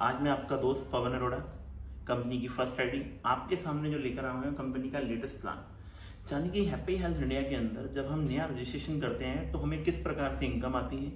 आज मैं आपका दोस्त पवन अरोड़ा, कंपनी की फर्स्ट आईडी आपके सामने जो लेकर आया हूँ कंपनी का लेटेस्ट प्लान। यानी कि हैप्पी हेल्थ इंडिया के अंदर जब हम नया रजिस्ट्रेशन करते हैं तो हमें किस प्रकार से इनकम आती है,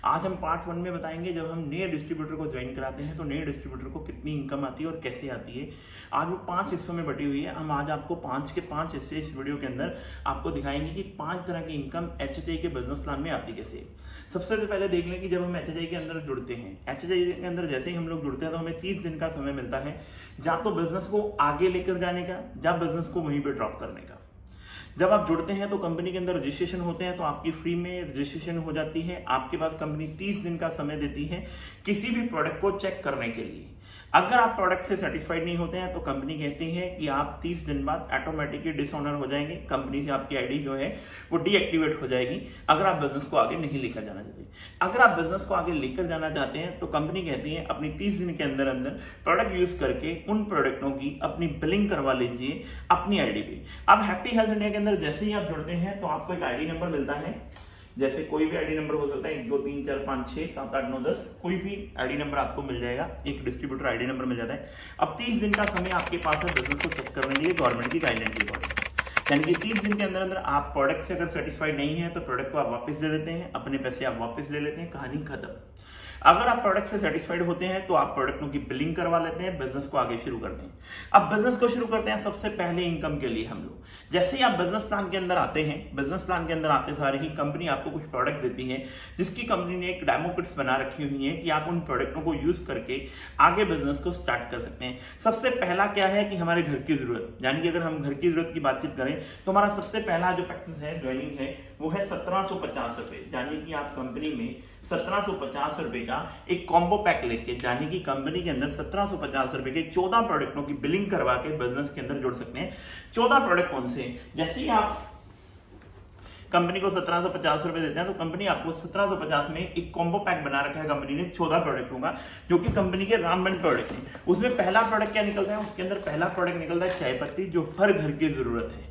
आज हम पार्ट 1 में बताएंगे। जब हम नए डिस्ट्रीब्यूटर को ज्वाइन कराते हैं तो नए डिस्ट्रीब्यूटर को कितनी इनकम आती है और कैसे आती है। आज वो 5 हिस्सों में बटी हुई है। हम आज आपको 5 के 5 हिस्से इस वीडियो के अंदर आपको दिखाएंगे कि 5 तरह की इनकम एचएचआई के बिजनेस प्लान में आती कैसे। सबसे पहले देख लें कि जब हम एचएचआई के अंदर जुड़ते हैं, एचएचआई के अंदर जैसे ही हम लोग जुड़ते हैं तो हमें 30 दिन का समय मिलता है, या तो बिजनेस को आगे लेकर जाने का या बिजनेस को वहीं पे ड्रॉप करने का। जब आप जुड़ते हैं तो कंपनी के अंदर रजिस्ट्रेशन होते हैं तो आपकी फ्री में रजिस्ट्रेशन हो जाती है। आपके पास कंपनी 30 दिन का समय देती है किसी भी प्रोडक्ट को चेक करने के लिए। अगर आप प्रोडक्ट से सेटिस्फाइड नहीं होते हैं तो कंपनी कहती है कि आप 30 दिन बाद ऑटोमेटिकली डिसऑनर हो जाएंगे, कंपनी से आपकी आईडी जो है वो डीएक्टिवेट हो जाएगी अगर आप बिजनेस को आगे नहीं लेकर जाना चाहते। अगर आप बिजनेस को आगे लेकर जाना चाहते हैं तो कंपनी कहती है अपनी 30 दिन के अंदर अंदर प्रोडक्ट यूज करके उन प्रोडक्टों की अपनी बिलिंग करवा लीजिए अपनी आईडी पे। अब हैप्पी हेल्थ इंडिया के अंदर जैसे ही आप जुड़ते हैं तो आपको एक आईडी नंबर मिलता है, जैसे कोई भी आईडी नंबर हो सकता है, 1 2 3 4 5 6 7 8 9 10, कोई भी आईडी नंबर आपको मिल जाएगा, एक डिस्ट्रीब्यूटर आईडी नंबर मिल जाता है। अब 30 दिन का समय आपके पास है बिजनेस को चेक करने के लिए गवर्नमेंट की गाइडलाइन के अकॉर्डिंग। यानी कि 30 दिन के अंदर अंदर आप प्रोडक्ट से अगर सेटिस्फाइड नहीं है तो प्रोडक्ट को आप वापस दे देते हैं, अपने पैसे आप वापस ले लेते हैं, कहानी खत्म। अगर आप प्रोडक्ट से सेटिस्फाइड होते हैं तो आप प्रोडक्टों की बिलिंग करवा लेते हैं, बिजनेस को आगे शुरू करते हैं। अब बिजनेस को शुरू करते हैं सबसे पहले इनकम के लिए हम लोग। जैसे ही आप बिजनेस प्लान के अंदर आते हैं, बिजनेस प्लान के अंदर आते सारे ही कंपनी आपको कुछ प्रोडक्ट देती है जिसकी कंपनी ने एक डेमो किट्स बना रखी हुई है कि आप उन प्रोडक्टों को यूज करके आगे बिजनेस को स्टार्ट कर सकते हैं। सबसे पहला क्या है कि हमारे घर की जरूरत, यानी कि अगर हम घर की जरूरत की बातचीत करें तो हमारा सबसे पहला जो पैकेज है ज्वाइनिंग है वो है 1750 रुपए। यानी कि आप कंपनी में 1750 रुपए का एक कॉम्बो पैक लेके, यानी कि कंपनी के अंदर 1750 रुपए के 14 प्रोडक्टों की बिलिंग करवा के बिजनेस के अंदर जुड़ सकते हैं। 14 प्रोडक्ट कौन से? जैसे ही आप कंपनी को 1750 रुपए देते हैं तो कंपनी आपको 1750 में एक कॉम्बो पैक बना रखा है कंपनी ने 14 प्रोडक्टों का, जो कि कंपनी के रामबन प्रोडक्ट है। उसमें पहला प्रोडक्ट क्या निकलता है? उसके अंदर पहला प्रोडक्ट निकलता है चाय पत्ती, जो हर घर की जरूरत है,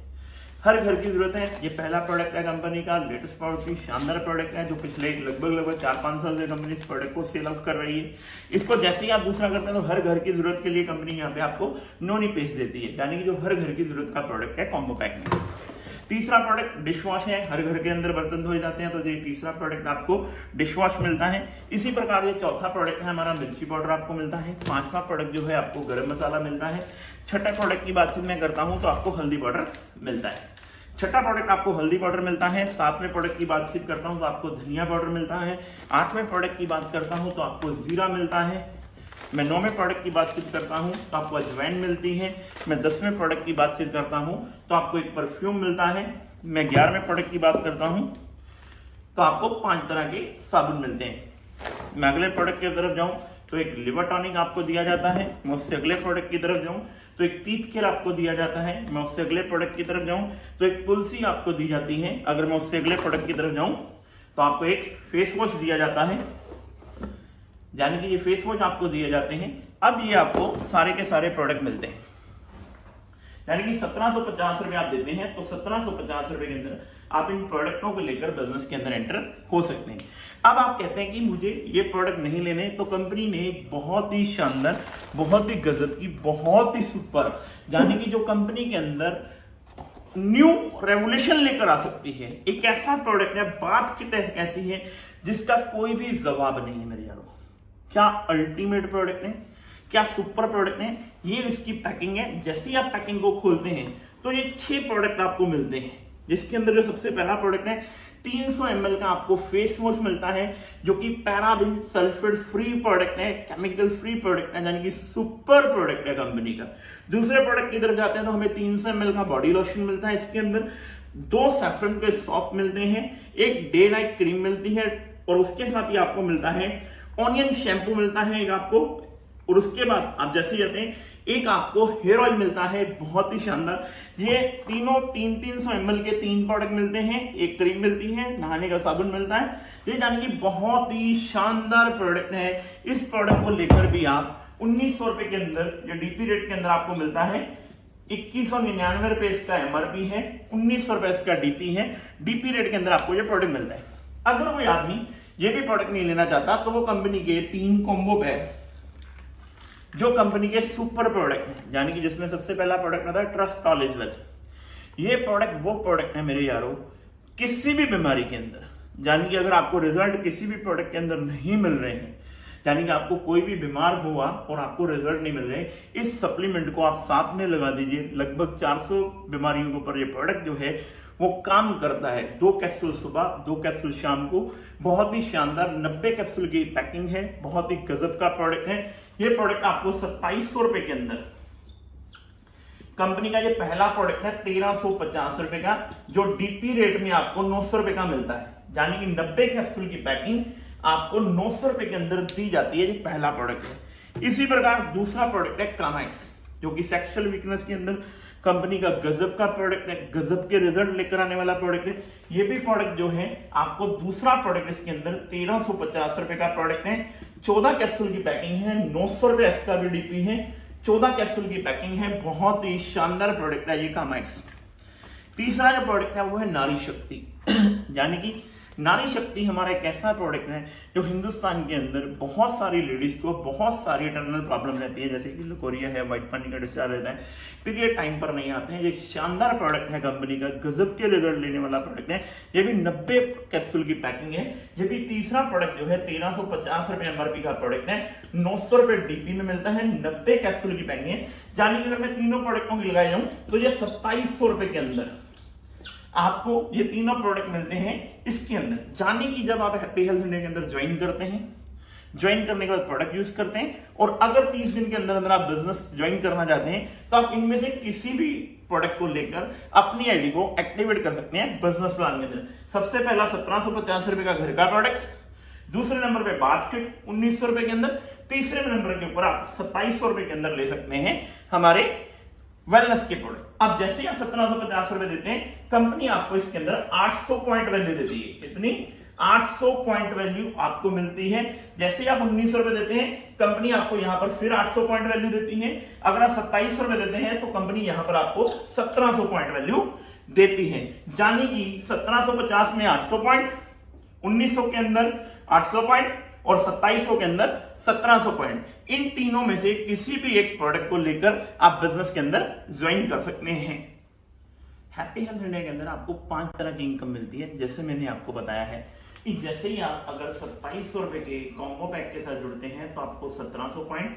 हर घर की जरूरत है। ये पहला प्रोडक्ट है कंपनी का, लेटेस्ट प्रोडक्ट, शानदार प्रोडक्ट है जो पिछले लगभग 4-5 साल से कंपनी इस प्रोडक्ट को सेल आउट कर रही है। इसको जैसे ही आप दूसरा करते हैं तो हर घर की जरूरत के लिए कंपनी यहाँ पे आपको नोनी पेज देती है, यानी कि जो हर घर की जरूरत का प्रोडक्ट है कॉम्बो पैक में। तीसरा प्रोडक्ट डिश वॉश है, हर घर के अंदर बर्तन धोए जाते हैं तो ये तीसरा प्रोडक्ट आपको डिश वॉश मिलता है। इसी प्रकार ये चौथा प्रोडक्ट है हमारा मिर्ची पाउडर आपको मिलता है। 5वां प्रोडक्ट जो है आपको गरम मसाला मिलता है। छठा प्रोडक्ट की बातचीत मैं करता हूं तो आपको हल्दी पाउडर मिलता है। छठा प्रोडक्ट आपको हल्दी पाउडर मिलता है। 7वें प्रोडक्ट की बातचीत करता हूं तो आपको धनिया पाउडर मिलता है। 8वें प्रोडक्ट की बात करता हूं तो आपको जीरा मिलता है। मैं 9वें प्रोडक्ट की बातचीत करता हूं तो आपको अजवाइन मिलती है। मैं 10वें प्रोडक्ट की बातचीत करता हूं तो आपको एक परफ्यूम मिलता है। मैं 11वें प्रोडक्ट की बात करता हूं तो आपको 5 तरह के साबुन मिलते हैं। मैं अगले प्रोडक्ट की तरफ जाऊं तो एक लिवर टॉनिक आपको दिया जाता है। मैं उससे अगले प्रोडक्ट की तरफ जाऊं तो एक टीथ केयर आपको दिया जाता है। मैं उससे अगले प्रोडक्ट की तरफ जाऊं तो एक तुलसी आपको दी जाती है। अगर मैं उससे अगले प्रोडक्ट की तरफ जाऊं तो आपको एक फेस वॉश दिया जाता है, यानी कि ये फेस वॉश आपको दिए जाते हैं। अब ये आपको सारे के सारे प्रोडक्ट मिलते हैं, यानी कि 1750 रुपए आप देते हैं तो 1750 रुपए के अंदर आप इन प्रोडक्टों को लेकर बिजनेस के अंदर एंटर हो सकते हैं। अब आप कहते हैं कि मुझे ये प्रोडक्ट नहीं लेने, तो कंपनी ने बहुत ही शानदार, बहुत ही गजब की, बहुत ही सुपर, यानी कि जो कंपनी के अंदर न्यू रेवोल्यूशन लेकर आ सकती है, एक ऐसा प्रोडक्ट है, बात की तरह कैसी है जिसका कोई भी जवाब नहीं है मेरे यारों। क्या अल्टीमेट प्रोडक्ट है, क्या सुपर प्रोडक्ट है। ये इसकी पैकिंग है। जैसे ही आप पैकिंग को खोलते हैं तो ये 6 प्रोडक्ट आपको मिलते हैं, जिसके अंदर जो सबसे पहला प्रोडक्ट है 300 ml का आपको फेस वॉश मिलता है, जो कि पैराबिन सल्फेट फ्री प्रोडक्ट है, केमिकल फ्री प्रोडक्ट है, यानी कि सुपर प्रोडक्ट है कंपनी का। दूसरे प्रोडक्ट की तरफ जाते हैं तो हमें 300 ml का बॉडी लोशन मिलता है। इसके अंदर 2 सैफरन के सॉफ्ट मिलते हैं, एक डे नाइट क्रीम मिलती है और उसके साथ ही आपको मिलता है ऑनियन शैम्पू मिलता है एक आपको। और उसके बाद आप जैसे जाते हैं एक आपको हेयर ऑयल मिलता है, बहुत ही शानदार। ये तीनों 300 ml के 3 प्रोडक्ट मिलते हैं, एक क्रीम मिलती है, नहाने का साबुन मिलता है। ये जाने की बहुत ही शानदार प्रोडक्ट है। इस प्रोडक्ट को लेकर भी आप 1900 रुपए के अंदर या डीपी रेट के अंदर आपको मिलता है। 2199 रुपए इसका एमआरपी है, 1900 रुपए इसका डीपी है। डीपी रेट के अंदर आपको ये प्रोडक्ट मिलता है। अगर कोई आदमी ये भी प्रोडक्ट नहीं लेना चाहता तो वो कंपनी के 3 कॉम्बो पैक जो कंपनी के सुपर प्रोडक्ट हैं, यानी कि जिसमें सबसे पहला प्रोडक्ट आता है ट्रस्ट नॉलेज वेल्थ। ये प्रोडक्ट वो प्रोडक्ट है मेरे यारों, किसी भी बीमारी के अंदर, यानी कि अगर आपको रिजल्ट किसी भी प्रोडक्ट के अंदर नहीं मिल रहे हैं, यानी कि आपको कोई भी बीमार हुआ और आपको रिजल्ट नहीं मिल रहे, इस सप्लीमेंट को आप साथ में लगा दीजिए। लगभग 400 बीमारियों के ऊपर ये प्रोडक्ट जो है वो काम करता है। 2 कैप्सूल सुबह, 2 कैप्सूल शाम को। बहुत ही शानदार 90 कैप्सूल की पैकिंग है, बहुत ही गजब का प्रोडक्ट है। ये प्रोडक्ट आपको 2700 रुपए के अंदर, कंपनी का ये पहला प्रोडक्ट है 1350 रुपए का, जो डीपी रेट में आपको 900 रुपए का मिलता है। यानी कि 90 कैप्सूल की पैकिंग आपको 900 रुपए के अंदर दी जाती है। ये पहला प्रोडक्ट है। इसी प्रकार दूसरा प्रोडक्ट है कामाक्स, जो कि सेक्सुअल वीकनेस के अंदर कंपनी का गजब का प्रोडक्ट है, गजब के रिजल्ट लेकर आने वाला प्रोडक्ट है। ये भी प्रोडक्ट जो है आपको दूसरा प्रोडक्ट इसके अंदर 1350 रुपए का प्रोडक्ट है। 14 कैप्सूल की पैकिंग है, 900 रुपए इसका भी डीपी है, 14 कैप्सूल की पैकिंग है। बहुत ही शानदार प्रोडक्ट है ये कामाक्स। तीसरा जो प्रोडक्ट है वो है नारी शक्ति। यानी कि नारी शक्ति हमारा एक ऐसा प्रोडक्ट है जो हिंदुस्तान के अंदर बहुत सारी लेडीज को बहुत सारी इंटरनल प्रॉब्लम रहती है, जैसे कि लकोरिया है, व्हाइट पानी का डिस्चार्ज रहता है, पीरियड टाइम पर नहीं आते हैं। ये शानदार प्रोडक्ट है कंपनी का, गजब के रिजल्ट लेने वाला प्रोडक्ट है। ये भी 90 कैप्सूल की पैकिंग है। ये भी तीसरा प्रोडक्ट जो है 1350 रुपए एमआरपी का प्रोडक्ट है, 900 रुपए डीपी में मिलता है, 90 कैप्सूल की पैकिंग है। यानी कि अगर मैं तीनों प्रोडक्टों की लगाई जाऊं तो ये 2700 रुपए के अंदर आपको ये तीनों प्रोडक्ट मिलते हैं इसके अंदर। जाने की जब आप हैप्पी हेल्थ इंडिया के अंदर ज्वाइन करते हैं, ज्वाइन करने के बाद प्रोडक्ट यूज करते हैं, और अगर 30 दिन के अंदर अंदर आप बिजनेस ज्वाइन करना चाहते हैं तो आप इनमें से किसी भी प्रोडक्ट को लेकर अपनी आईडी को एक्टिवेट कर सकते हैं बिजनेस प्लान के अंदर। सबसे पहला 1750 रुपए का घर का प्रोडक्ट, दूसरे नंबर पे बाथ किट 1900 रुपए के अंदर, तीसरे नंबर के ऊपर आप 2700 रुपए के अंदर ले सकते हैं हमारे वेलनेस के प्रोडक्ट। अब जैसे ही आप 1750 रुपए देते हैं, कंपनी आपको इसके अंदर 800 पॉइंट वैल्यू देती है। कितनी? 800 पॉइंट वैल्यू आपको मिलती है। जैसे ही आप 1900 रुपए देते हैं, कंपनी आपको यहां पर फिर 800 पॉइंट वैल्यू देती है। अगर आप 2700 रुपए देते हैं तो कंपनी यहां पर आपको 1700 पॉइंट वैल्यू देती है। यानी कि 1750 में 800 पॉइंट, 1900 के अंदर 800 पॉइंट और 2700 के अंदर 1700 पॉइंट। इन तीनों में से किसी भी एक प्रोडक्ट को लेकर आप बिजनेस के अंदर ज्वाइन कर सकते हैं। हैप्पी हेल्थ इंडिया के अंदर आपको 5 तरह की इनकम मिलती है। जैसे मैंने आपको बताया है कि जैसे ही आप अगर 2700 रुपए के कॉम्बो पैक के साथ जुड़ते हैं तो आपको 1700 पॉइंट,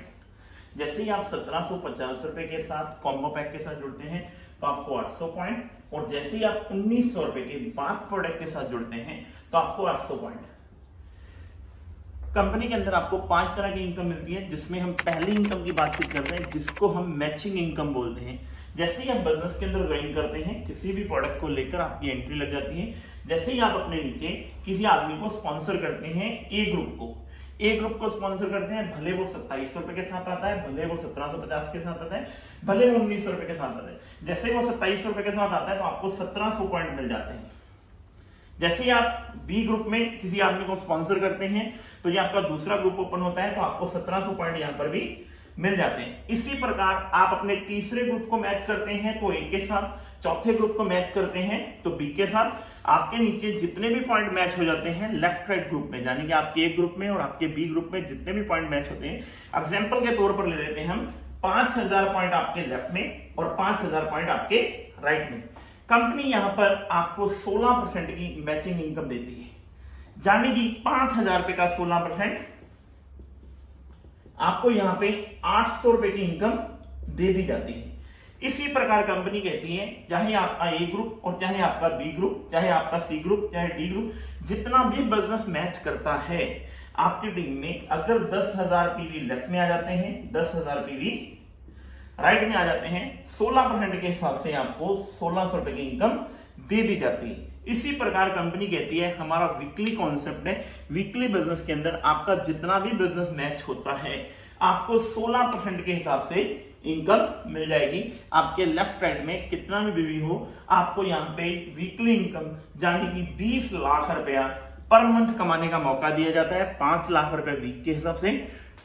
जैसे ही आप 1750 रुपए के साथ कॉम्बो पैक के साथ जुड़ते हैं तो आपको 800 पॉइंट, और जैसे ही आप 1900 रुपए के बाथ प्रोडक्ट के साथ जुड़ते हैं तो आपको 800 पॉइंट। कंपनी के अंदर आपको 5 तरह की इनकम मिलती है, जिसमें हम पहली इनकम की बातचीत करते हैं, जिसको हम मैचिंग इनकम बोलते हैं। जैसे ही आप बिजनेस के अंदर ज्वाइन करते हैं, किसी भी प्रोडक्ट को लेकर आपकी एंट्री लग जाती है। जैसे ही आप अपने नीचे किसी आदमी को स्पॉन्सर करते हैं, ए ग्रुप को स्पॉन्सर करते हैं, भले वो 2700 रुपए के साथ आता है, भले वो 1750 के साथ आता है, भले वो 1900 रुपए के साथ आता है। जैसे ही वो 2700 रुपए के साथ आता है तो आपको 1700 पॉइंट मिल जाते हैं। जैसे ही आप बी ग्रुप में किसी आदमी को स्पॉन्सर करते हैं तो ये आपका दूसरा ग्रुप ओपन होता है, तो आपको 1700 पॉइंट यहां पर भी मिल जाते हैं। इसी प्रकार आप अपने तीसरे ग्रुप को मैच करते हैं तो ए के साथ, चौथे ग्रुप को मैच करते हैं तो बी के साथ। आपके नीचे जितने भी पॉइंट मैच हो जाते हैं लेफ्ट राइट ग्रुप में, यानी कि आपके ए ग्रुप में और आपके बी ग्रुप में जितने भी पॉइंट मैच होते हैं, एग्जाम्पल के तौर पर ले लेते हैं हम 5000 पॉइंट आपके लेफ्ट में और 5000 पॉइंट आपके राइट में। कंपनी यहां पर आपको 16% की मैचिंग इनकम देती है, यानी कि 5000 रुपए का 16% आपको यहां पे 800 रुपए की इनकम दे दी जाती है। इसी प्रकार कंपनी कहती है चाहे आपका ए ग्रुप और चाहे आपका बी ग्रुप, चाहे आपका सी ग्रुप, चाहे डी ग्रुप, जितना भी बिजनेस मैच करता है आपकी टीम में, अगर 10,000 पीवी लेफ्ट में आ जाते हैं, 10,000 पीवी राइट में आ जाते हैं, 16% के हिसाब से आपको 1600 रुपए की इनकम दे दी जाती है। इसी प्रकार कंपनी कहती है हमारा वीकली कॉन्सेप्ट है, वीकली बिजनेस के अंदर आपका जितना भी बिजनेस मैच होता है आपको 16% के हिसाब से इनकम मिल जाएगी। आपके लेफ्ट राइट में कितना भी बीवी हो, आपको यहाँ पे वीकली इनकम यानी कि 20 लाख रुपया पर मंथ कमाने का मौका दिया जाता है। 5 लाख रुपए वीक के हिसाब से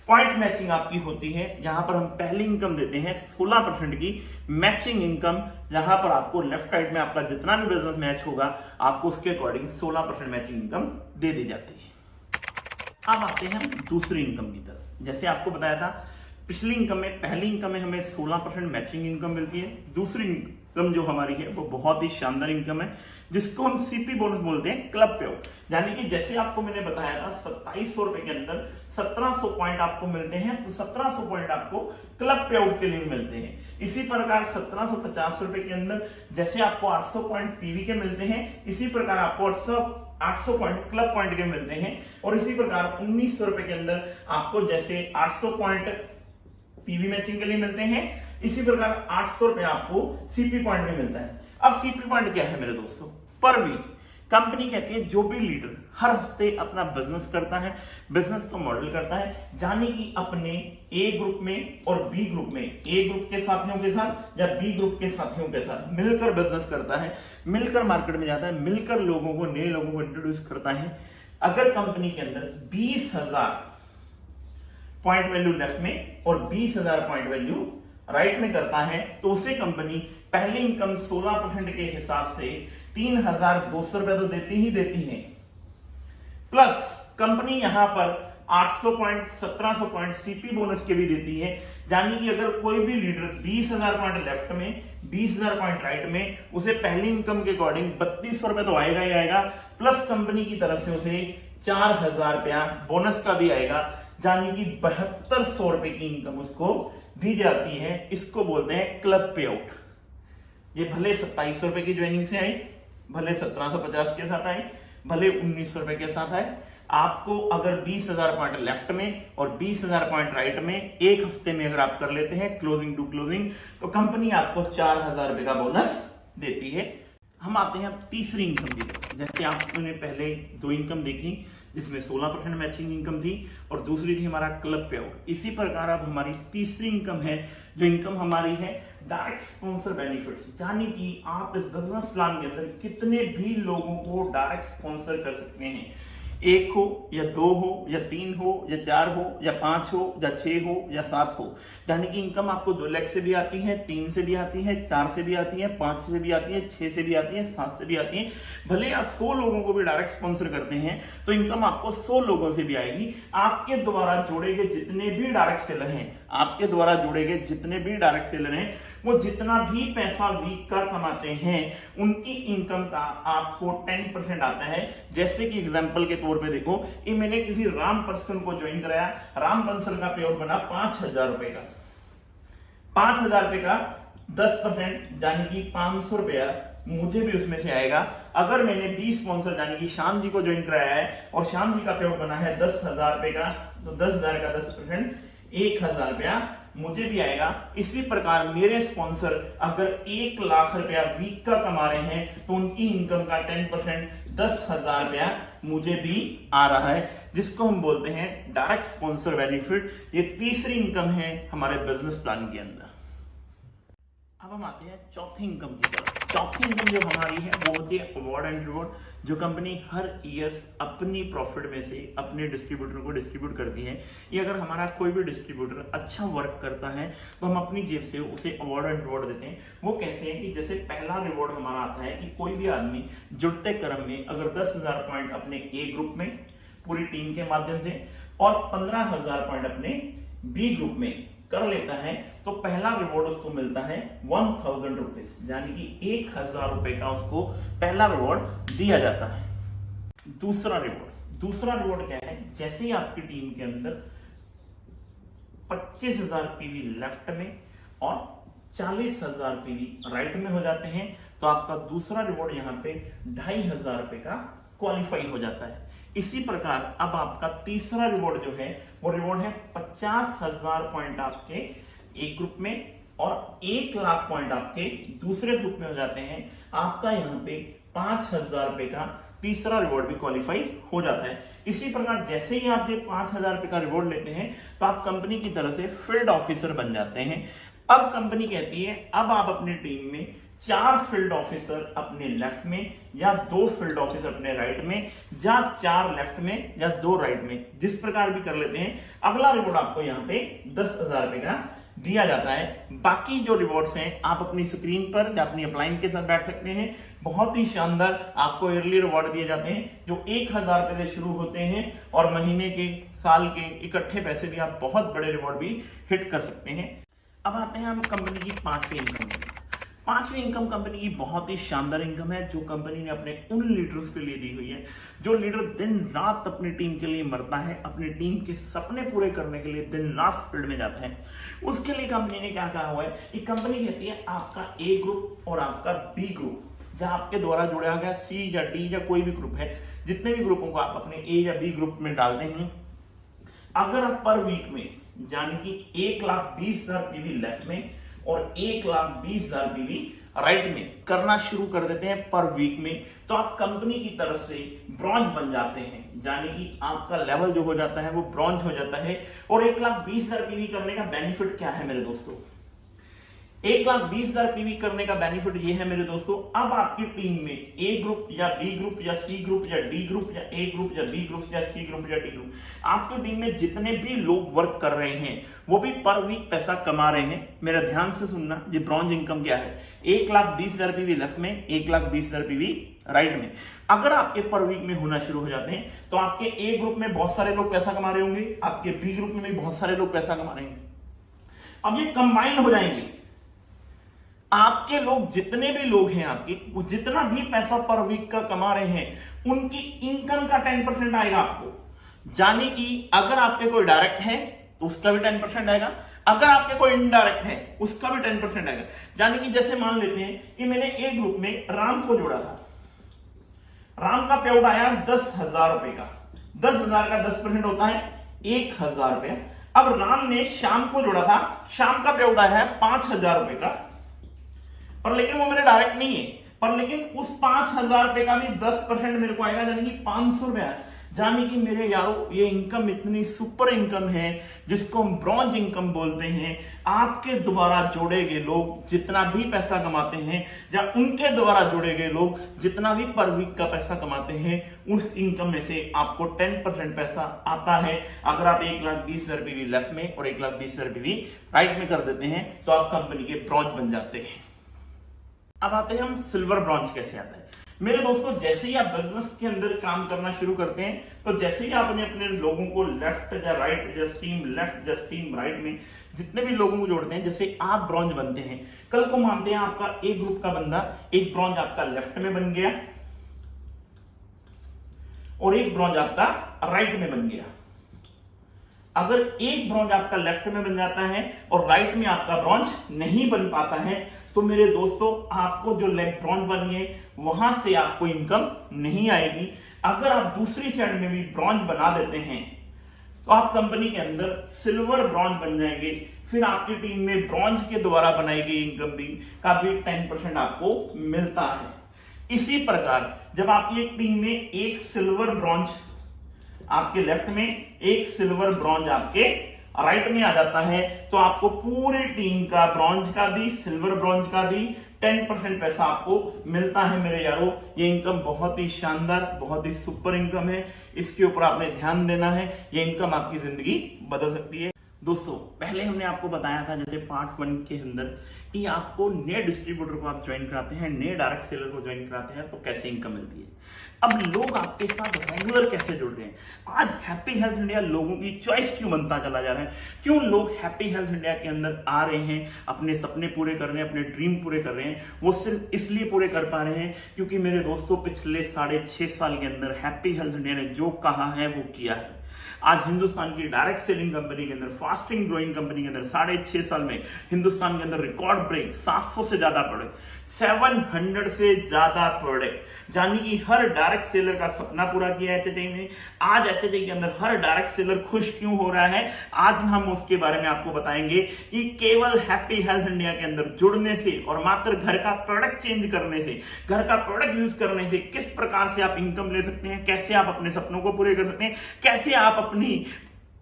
पॉइंट मैचिंग आपकी होती है। यहां पर हम पहली इनकम देते हैं 16% की मैचिंग इनकम, जहां पर आपको लेफ्ट राइट में आपका जितना भी बिजनेस मैच होगा आपको उसके अकॉर्डिंग 16% मैचिंग इनकम दे दी जाती है। अब आते हैं हम दूसरी इनकम की तरफ। जैसे आपको बताया था पिछली इनकम में, पहली इनकम में हमें 16% मैचिंग इनकम मिलती है। दूसरी इनकम जो हमारी है वो बहुत ही शानदार इनकम है, जिसको हम सीपी बोनस बोलते हैं, क्लब पे आउट। यानी कि जैसे आपको मैंने बताया था 2700 रुपए के अंदर 1700 पॉइंट आपको मिलते हैं, तो 1700 पॉइंट आपको क्लब पे आउट के लिए मिलते हैं। इसी प्रकार 1750 रुपए के अंदर जैसे आपको 800 पॉइंट पीवी के मिलते हैं, इसी प्रकार आपको 800 पॉइंट क्लब पॉइंट के मिलते हैं। और इसी प्रकार 1900 रुपए के अंदर आपको जैसे 800 पॉइंट पीवी मैचिंग के लिए मिलते हैं, इसी प्रकार 800 रुपए आपको सीपी पॉइंट में मिलता है। अब सीपी पॉइंट क्या है मेरे दोस्तों? पर वीक कंपनी कहती है जो भी लीडर हर हफ्ते अपना बिजनेस करता है, बिजनेस को मॉडल करता है, यानी कि अपने ए ग्रुप में और बी ग्रुप में, ए ग्रुप के साथियों के साथ या बी ग्रुप के साथियों के साथ मिलकर बिजनेस करता है, मिलकर मार्केट में जाता है, मिलकर लोगों को, नए लोगों को इंट्रोड्यूस करता है। अगर कंपनी के अंदर 20,000 पॉइंट वैल्यू लेफ्ट में और 20,000 पॉइंट वैल्यू राइट में करता है, तो उसे कंपनी पहली इनकम 16% के हिसाब से 3,200 रुपए तो देती ही देती है, प्लस कंपनी यहां पर 800 पॉइंट 1700 पॉइंट सीपी बोनस के भी देती है। यानी कि अगर कोई भी लीडर 20,000 पॉइंट लेफ्ट में, 20,000 पॉइंट राइट में, उसे पहली इनकम के अकॉर्डिंग 3200 रुपए तो आएगा ही आएगा, प्लस कंपनी की तरफ से उसे 4,000 रुपया बोनस का भी आएगा, यानी कि 7200 रुपए की इनकम उसको दी जाती है। इसको बोलते हैं क्लब पे आउट। ये भले 2700 रुपए की ज्वाइनिंग से आई, भले 1750 के साथ आए, भले 1900 रुपए के साथ आए, आपको अगर 20,000 पॉइंट लेफ्ट में और 20,000 पॉइंट राइट में एक हफ्ते में अगर आप कर लेते हैं क्लोजिंग टू क्लोजिंग, तो कंपनी आपको 4,000 रुपए का बोनस देती है। हम आते हैं अब तीसरी इनकम की तरफ। जैसे आपने पहले दो इनकम देखी जिसमें 16% मैचिंग इनकम थी और दूसरी थी हमारा क्लब पे आउट। इसी प्रकार अब हमारी तीसरी इनकम है, जो इनकम हमारी है डायरेक्ट स्पॉन्सर बेनिफिट्स, यानी कि आप इस बिजनेस प्लान के अंदर कितने भी लोगों को डायरेक्ट स्पॉन्सर कर सकते हैं। एक हो या दो हो या तीन हो या चार हो या पांच हो या 6 हो या 7 हो, यानी कि इनकम आपको 2 लाख से भी आती है, 3 से भी आती है, 4 से भी आती है, 5 से भी आती है, 6 से भी आती है, 7 से भी आती है। भले आप 100 लोगों को भी डायरेक्ट स्पॉन्सर करते हैं तो इनकम आपको 100 लोगों से भी आएगी। आपके द्वारा जोड़े गए जितने भी डायरेक्ट सेलर हैं, आपके द्वारा जोड़े गए जितने भी डायरेक्ट सेलर हैं, वो जितना भी पैसा वीक का कमाते हैं, उनकी इनकम का आपको 10% आता है। जैसे कि एग्जांपल के तौर पे देखो, ये मैंने किसी राम पर्सन को ज्वाइन कराया, राम पर्सन का पे आउट बना 5,000 रुपए का, 5,000 रुपए का 10% यानी कि 500 रुपया मुझे भी उसमें से आएगा। अगर मैंने 20 स्पॉन्सर यानी कि श्याम जी को ज्वाइन कराया है और श्याम जी का पे आउट बना है 10,000 रुपए का, तो 10,000 का 10% 1,000 रुपया मुझे भी आएगा। इसी प्रकार मेरे स्पॉन्सर अगर 1 लाख रुपया वीक का कमा रहे हैं तो उनकी इनकम का 10% 10,000 रुपया मुझे भी आ रहा है, जिसको हम बोलते हैं डायरेक्ट स्पॉन्सर बेनिफिट। ये तीसरी इनकम है हमारे बिजनेस प्लान के अंदर। अब हम आते हैं चौथी इनकम की तरफ। चौथी इनकम जो हमारी है वो होती है अवार्ड एंड रिवॉर्ड, जो कंपनी हर ईयर अपनी प्रॉफिट में से अपने डिस्ट्रीब्यूटर को डिस्ट्रीब्यूट करती है। ये अगर हमारा कोई भी डिस्ट्रीब्यूटर अच्छा वर्क करता है तो हम अपनी जेब से उसे अवार्ड एंड रिवॉर्ड देते हैं। वो कैसे है कि जैसे पहला रिवॉर्ड हमारा आता है कि कोई भी आदमी जुड़ते क्रम में अगर 10,000 पॉइंट अपने ए ग्रुप में पूरी टीम के माध्यम से और 15,000 पॉइंट अपने बी ग्रुप में कर लेता है, तो पहला रिवॉर्ड उसको मिलता है 1,000 रुपीज, यानी कि 1,000 रुपए का उसको पहला रिवॉर्ड दिया जाता है। दूसरा रिवॉर्ड क्या है? जैसे ही आपकी टीम के अंदर 25,000 पीवी लेफ्ट में और 40,000 पीवी राइट में हो जाते हैं, तो आपका दूसरा रिवॉर्ड यहाँ पे 2,500 रुपए का क्वालिफाई हो जाता है। इसी प्रकार अब आपका तीसरा रिवॉर्ड जो है वो रिवॉर्ड है 50,000 पॉइंट आपके एक ग्रुप में और 1 लाख पॉइंट आपके दूसरे ग्रुप में हो जाते हैं। आपका यहाँ पे 5,000 रुपए का तीसरा रिवॉर्ड भी क्वालिफाई हो जाता है। इसी प्रकार जैसे ही आप ये 5,000 रुपए का रिवॉर्ड लेते हैं तो आप कंपनी की तरफ से फील्ड ऑफिसर बन जाते हैं। अब कंपनी कहती है अब आप अपनी टीम में 4 फील्ड ऑफिसर अपने लेफ्ट में या 2 फील्ड ऑफिसर अपने राइट में या 4 लेफ्ट में या 2 राइट में, जिस प्रकार भी कर लेते हैं। अगला रिवॉर्ड आपको यहाँ पे 10,000 रुपए का दिया जाता है। बाकी जो रिवॉर्ड्स हैं आप अपनी स्क्रीन पर या अपनी अपलाइन के साथ बैठ सकते हैं। बहुत ही शानदार आपको ईयरली रिवॉर्ड दिए जाते हैं जो 1000 रुपए से शुरू होते हैं और महीने के, साल के इकट्ठे पैसे भी आप बहुत बड़े रिवॉर्ड भी हिट कर सकते हैं। अब आते हैं हम कंपनी की पांचवी इनकम। पांचवी इनकम कंपनी की बहुत ही शानदार इनकम है जो कंपनी ने अपने उन लीडर्स के लिए दी हुई है जो लीडर दिन रात अपनी टीम के लिए मरता है, अपनी टीम के सपने पूरे करने के लिए दिन रात फील्ड में जाता है। उसके लिए कंपनी ने क्या कहा हुआ है, ये कंपनी कहती है आपका ए ग्रुप और आपका बी ग्रुप, जहां आपके द्वारा जुड़ा गया सी या डी या कोई भी ग्रुप है, जितने भी ग्रुपों को आप अपने ए या बी ग्रुप में डालते हैं, अगर आप पर वीक में यानी कि 1,20,000 पीवी लेफ्ट में और 1,20,000 पीवी राइट में करना शुरू कर देते हैं पर वीक में, तो आप कंपनी की तरफ से ब्रॉन्ज बन जाते हैं। यानी कि आपका लेवल जो हो जाता है वो ब्रॉन्ज हो जाता है। और 1,20,000 पीवी करने का बेनिफिट क्या है मेरे दोस्तों, 1,20,000 पीवी करने का बेनिफिट ये है मेरे दोस्तों, अब आपकी टीम में ए ग्रुप या बी ग्रुप या सी ग्रुप या डी ग्रुप या ए ग्रुप या बी ग्रुप या सी ग्रुप या डी ग्रुप, आपकी टीम में जितने भी लोग वर्क कर रहे हैं वो भी पर वीक पैसा कमा रहे हैं। मेरा ध्यान से सुनना, ये ब्रॉन्ज इनकम क्या है, 1,20,000 पीवी लेफ्ट में, 1,20,000 पीवी राइट में। अगर आपके पर वीक में होना शुरू हो जाते हैं तो आपके ए ग्रुप में बहुत सारे लोग पैसा कमा रहे होंगे, आपके बी ग्रुप में भी बहुत सारे लोग पैसा कमा रहे हैं। अब ये कंबाइन हो जाएंगे, आपके लोग जितने भी लोग हैं आपके, वो जितना भी पैसा पर वीक का कमा रहे हैं उनकी इनकम का 10% आएगा आपको। यानी कि अगर आपके कोई डायरेक्ट है तो उसका भी 10% आएगा, अगर आपके कोई इनडायरेक्ट है उसका भी 10% आएगा। यानी कि जैसे मान लेते हैं कि मैंने ए ग्रुप में राम को जोड़ा था, राम का पे आउट आया 10,000 रुपए का, 10,000 का 10% होता है 1,000 रुपए। अब राम ने श्याम को जोड़ा था, श्याम का पे आउट आया है 5,000 रुपए का, पर लेकिन वो मेरे डायरेक्ट नहीं है, पर लेकिन उस 5,000 रुपए का भी 10% मेरे को आएगा, यानी कि 500 रुपया। यानी कि मेरे यारों ये इनकम इतनी सुपर इनकम है जिसको हम ब्रॉन्ज इनकम बोलते हैं। आपके द्वारा जोड़े गए लोग जितना भी पैसा कमाते हैं या उनके द्वारा जोड़े गए लोग जितना भी पर वीक का पैसा कमाते हैं, उस इनकम में से आपको 10% पैसा आता है। अगर आप 1,20,000 पीवी लेफ्ट में और 1,20,000 पीवी राइट में कर देते हैं तो आप कंपनी के ब्रॉन्ज बन जाते हैं। अब आते हैं हम सिल्वर ब्रॉन्ज कैसे आता है। मेरे दोस्तों, जैसे ही आप बिजनेस के अंदर काम करना शुरू करते हैं तो जैसे ही आपने अपने लोगों को लेफ्ट या राइट या स्ट्रीम लेफ्ट या स्ट्रीम राइट में जितने भी लोगों को जोड़ते हैं, जैसे आप ब्रॉन्ज बनते हैं, कल को मानते हैं आपका ए ग्रुप का बंदा एक ब्रॉन्ज आपका लेफ्ट में बन गया और एक ब्रॉन्ज आपका राइट में बन गया। अगर एक ब्रॉन्ज आपका लेफ्ट में बन जाता है और राइट में आपका ब्रॉन्ज नहीं बन पाता है तो मेरे दोस्तों आपको जो लेग ब्रॉन्ज बनी है वहां से आपको इनकम नहीं आएगी। अगर आप दूसरी साइड में भी ब्रॉन्ज बना देते हैं तो आप कंपनी के अंदर सिल्वर ब्रॉन्ज बन जाएंगे। फिर आपकी टीम में ब्रॉन्ज के द्वारा बनाई गई इनकम भी का भी 10% आपको मिलता है। इसी प्रकार जब आपकी एक टीम में एक सिल्वर ब्रॉन्ज आपके लेफ्ट में, एक सिल्वर ब्रॉन्ज आपके राइट में आ जाता है तो आपको पूरी टीम का ब्रॉन्ज का भी सिल्वर ब्रॉन्ज का भी 10% पैसा आपको मिलता है। मेरे यारों, ये इनकम बहुत ही शानदार, बहुत ही सुपर इनकम है। इसके ऊपर आपने ध्यान देना है, ये इनकम आपकी जिंदगी बदल सकती है। दोस्तों, पहले हमने आपको बताया था जैसे पार्ट 1 के अंदर कि आपको नए डिस्ट्रीब्यूटर को आप ज्वाइन कराते हैं, नए डायरेक्ट सेलर को ज्वाइन कराते हैं तो कैसे इनकम मिलती है। अब लोग आपके साथ रेगुलर कैसे जुड़ रहे हैं। आज हैप्पी हेल्थ इंडिया लोगों की चॉइस क्यों बनता चला जा रहा है, क्यों लोग हैप्पी हेल्थ इंडिया के अंदर आ रहे हैं, अपने सपने पूरे कर रहे हैं, अपने ड्रीम पूरे कर रहे हैं। वो सिर्फ इसलिए पूरे कर पा रहे हैं क्योंकि मेरे दोस्तों पिछले 6.5 साल के अंदर हैप्पी हेल्थ इंडिया ने जो कहा है वो किया है। आज हिंदुस्तान की डायरेक्ट सेलिंग कंपनी के अंदर, फास्टिंग ग्रोइंग कंपनी के अंदर 6.5 साल में हिंदुस्तान के अंदर रिकॉर्ड ब्रेक 700 से ज्यादा प्रोडक्ट, 700 से ज्यादा प्रोडक्ट, यानी कि हर डायरेक्ट सेलर का सपना पूरा किया है एचएचआई ने। आज एचएचआई के अंदर हर डायरेक्ट सेलर खुश क्यों हो रहा है, आज हम उसके बारे में आपको बताएंगे कि केवल हैप्पी हेल्थ इंडिया के अंदर जुड़ने से और मात्र घर का प्रोडक्ट चेंज करने से, घर का प्रोडक्ट यूज करने से किस प्रकार से आप इनकम ले सकते हैं, कैसे आप अपने सपनों को पूरे कर सकते हैं, कैसे आप अपनी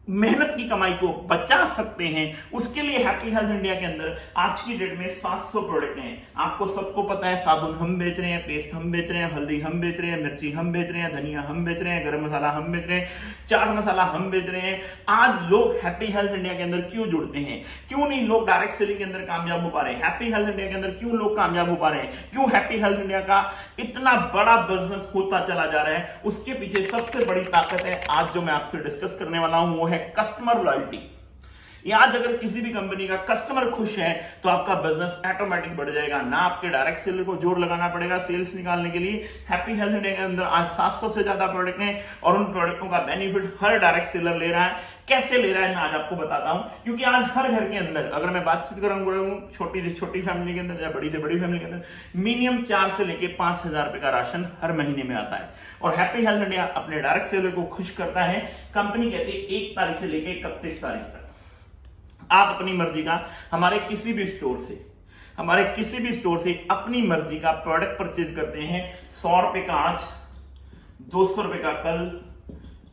मेहनत की कमाई को बचा सकते हैं, उसके लिए हैप्पी हेल्थ इंडिया के अंदर आज की डेट में 700 प्रोडक्ट हैं। आपको सबको पता है, साबुन हम बेच रहे हैं, पेस्ट हम बेच रहे हैं, हल्दी हम बेच रहे हैं, मिर्ची हम बेच रहे हैं, धनिया हम बेच रहे हैं, गरम मसाला हम बेच रहे हैं, चाट मसाला हम बेच रहे हैं। आज लोग हैप्पी हेल्थ इंडिया के अंदर क्यों जुड़ते हैं? क्यों नहीं लोग डायरेक्ट सेलिंग के अंदर कामयाब हो पा रहे हैं? हैप्पी हेल्थ इंडिया के अंदर क्यों लोग कामयाब हो पा रहे हैं? क्यों हैप्पी हेल्थ इंडिया का इतना बड़ा बिजनेस होता चला जा रहा है? उसके पीछे सबसे बड़ी ताकत है, आज जो मैं आपसे डिस्कस करने वाला हूं, वो है कस्टमर लॉयल्टी। आज अगर किसी भी कंपनी का कस्टमर खुश है तो आपका बिजनेस ऑटोमेटिक बढ़ जाएगा। ना आपके डायरेक्ट सेलर को जोर लगाना पड़ेगा सेल्स निकालने के लिए। हैप्पी हेल्थ इंडिया के अंदर आज 700 से ज्यादा प्रोडक्ट हैं और उन प्रोडक्टों का बेनिफिट हर डायरेक्ट सेलर ले रहा है। कैसे ले रहा है मैं आज आपको बताता हूं, क्योंकि आज हर घर के अंदर अगर मैं बातचीत करूं छोटी से छोटी फैमिली के अंदर या बड़ी से बड़ी फैमिली के अंदर मिनिमम 4 से लेके 5,000 रुपए का राशन हर महीने में आता है। और हैप्पी हेल्थ इंडिया अपने डायरेक्ट सेलर को खुश करता है। कंपनी कहती है 1 तारीख से लेके 31 तारीख तक आप अपनी मर्जी का हमारे किसी भी स्टोर से अपनी मर्जी का प्रोडक्ट परचेज करते हैं। 100 रुपए का आज, 200 रुपए का कल,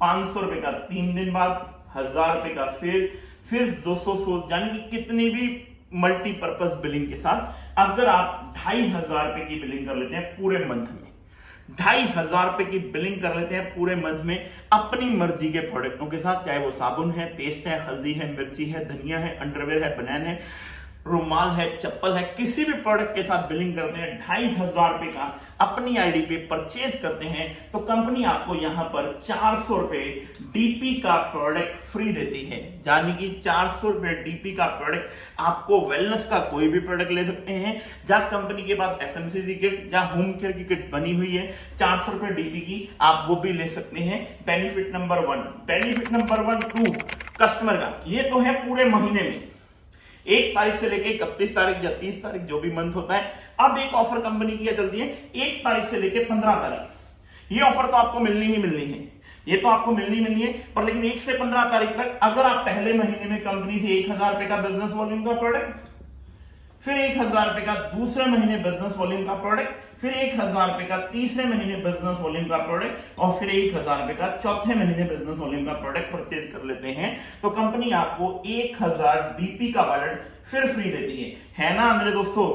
500 रुपए का 3 दिन बाद, 1000 रुपए का फिर 200 यानी कि कितनी भी मल्टीपर्पज बिलिंग के साथ अगर आप 2500 रुपए की बिलिंग कर लेते हैं पूरे मंथ में, 2500 रुपए की बिलिंग कर लेते हैं पूरे मंथ में अपनी मर्जी के प्रोडक्टों के साथ, चाहे वो साबुन है, पेस्ट है, हल्दी है, मिर्ची है, धनिया है, अंडरवेयर है, बनैन है, रुमाल है, चप्पल है, किसी भी प्रोडक्ट के साथ बिलिंग करते हैं, 2500 रुपए का अपनी आईडी पे परचेज करते हैं, तो कंपनी आपको यहां पर 400 रुपए डीपी का प्रोडक्ट फ्री देती है। यानी कि 400 रुपए डीपी का प्रोडक्ट आपको वेलनेस का कोई भी प्रोडक्ट ले सकते हैं। जहां कंपनी के पास एफएमसीजी किट, जहां होम केयर की किट बनी हुई है 400 रुपए डीपी की, आप वो भी ले सकते हैं। Benefit number 1, benefit number 1 2 customer का, ये तो है पूरे महीने में 1 तारीख से लेके 31 तारीख या 30 तारीख जो भी मंथ होता है। अब एक ऑफर कंपनी की चलती है 1 तारीख से लेके 15 तारीख। ये ऑफर तो आपको मिलनी ही मिलनी है, ये तो आपको मिलनी है। पर लेकिन 1 से 15 तारीख तक अगर आप पहले महीने में कंपनी से 1000 रुपए का बिजनेस वॉल्यूम का प्रोडक्ट, फिर 1000 रुपए का दूसरे महीने बिजनेस वॉल्यूम का प्रोडक्ट, फिर 1000 रुपए का तीसरे महीने बिजनेस वॉल्यूम का प्रोडक्ट और फिर 1000 रुपए का चौथे महीने बिजनेस वॉल्यूम का प्रोडक्ट परचेज कर लेते हैं, तो कंपनी आपको 1000 डीपी का वॉलेट फिर फ्री देती है ना मेरे दोस्तों?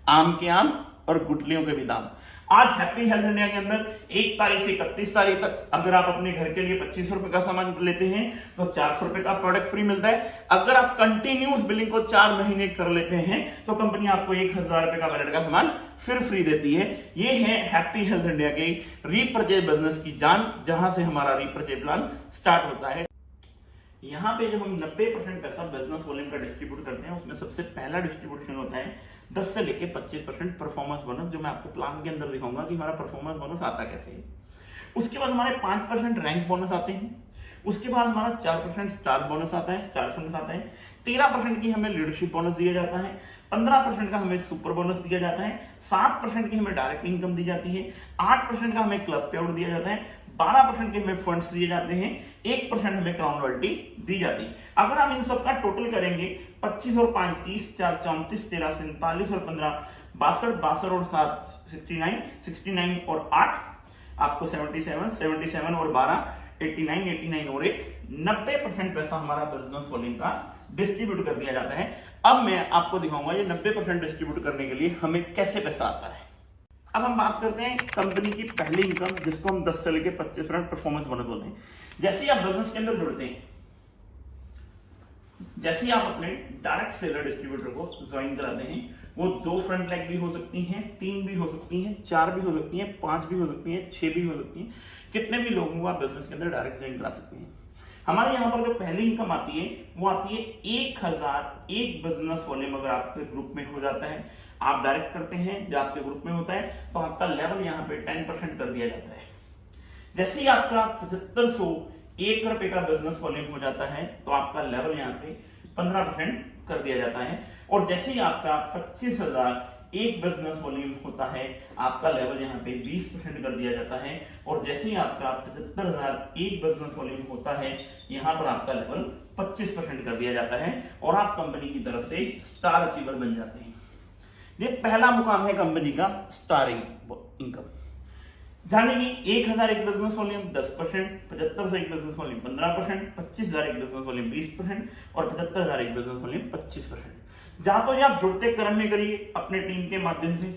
आम के आम और गुटलियों के भी दाम। आज हैप्पी हेल्थ इंडिया के अंदर 1 तारीख से 31 तारीख तक अगर आप अपने घर के लिए 25 रुपए का सामान लेते हैं तो 400 रुपए का प्रोडक्ट फ्री मिलता है। अगर आप कंटिन्यूस बिलिंग को 4 महीने कर लेते हैं तो कंपनी आपको 1000 रुपए का वैलेट का सामान फिर फ्री देती है। ये है हैप्पी हेल्थ इंडिया के रीपरचेज बिजनेस की जान, जहां से हमारा रीपरचेज प्लान स्टार्ट होता है। यहाँ पे जो हम 90% पैसा बिजनेस वॉल्यूम का डिस्ट्रीब्यूट करते हैं, उसमें सबसे पहला डिस्ट्रीब्यूशन होता है 10 से लेके 25% परफॉर्मेंस बोनस, जो मैं आपको प्लान के अंदर दिखाऊंगा कि हमारा परफॉर्मेंस बोनस आता कैसे है। उसके बाद हमारे 5% रैंक बोनस आते हैं। उसके बाद हमारा 4% स्टार बोनस आता है, स्टार बोनस आता है। 13% की हमें लीडरशिप बोनस दिया जाता है। 15% का हमें सुपर बोनस दिया जाता है। 7% की हमें डायरेक्ट इनकम दी जाती है। 8% का हमें क्लब पे आउट दिया जाता है। 12% के हमें फंड्स दिए जाते हैं। 1% हमें क्राउन रॉयल्टी दी जाती है। अगर हम इन सब का टोटल करेंगे 25 और 5 30, 4 34, 13 47 और 15 62 और 7 69 और 8 आपको 77 और 12 89 और 1 90% पैसा हमारा बिजनेस वॉल्यूम का डिस्ट्रीब्यूट कर दिया जाता है। अब मैं आपको दिखाऊंगा ये 90% डिस्ट्रीब्यूट करने के लिए हमें कैसे पैसा आता है। अब हम बात करते हैं कंपनी की पहली इनकम, जिसको हम 10 से लेके 25% परफॉर्मेंस बोनस बोलते हैं। जैसे ही आप बिजनेस के अंदर जुड़ते हैं, जैसे ही आप अपने डायरेक्ट सेलर डिस्ट्रीब्यूटर को ज्वाइन कराते हैं, वो 2 फ्रंट लाइन भी हो सकती हैं, 3 भी हो सकती हैं, 4 भी हो सकती हैं, 5 भी हो सकती हैं, 6 भी हो सकती हैं। कितने भी लोगों को आप बिजनेस के अंदर डायरेक्ट ज्वाइन करा सकते हैं। हमारे यहाँ पर जो पहली इनकम आती है वो आती है 1000। एक बिजनेस वॉल्यूम अगर आपके ग्रुप में हो जाता है, आप डायरेक्ट करते हैं, जब आपके ग्रुप में होता है तो आपका लेवल यहाँ पे 10% कर दिया जाता है। जैसे ही आपका 7501 रुपए का बिजनेस वॉल्यूम हो जाता है तो आपका लेवल यहाँ पे 15% कर दिया जाता है। और जैसे ही आपका 25,000 एक बिजनेस वॉल्यूम होता है, आपका लेवल यहाँ पे 20% कर दिया जाता है। और जैसे ही आपका 75,000 एक बिजनेस वॉल्यूम होता है, यहाँ पर आपका लेवल 25% कर दिया जाता है और आप कंपनी की तरफ से स्टार अचीवर बन जाते हैं। ये पहला मुकाम है कंपनी का, स्टार इनकम। जाने की 1000 एक बिजनेस वॉल्यूम 10%, 7500 एक बिजनेस वॉल्यूम 15%, 25000 एक बिजनेस वॉल्यूम 20% और 75000 एक बिजनेस वॉल्यूम 25%। जहां तो आप जुड़ते क्रम में करिए अपने टीम के माध्यम से,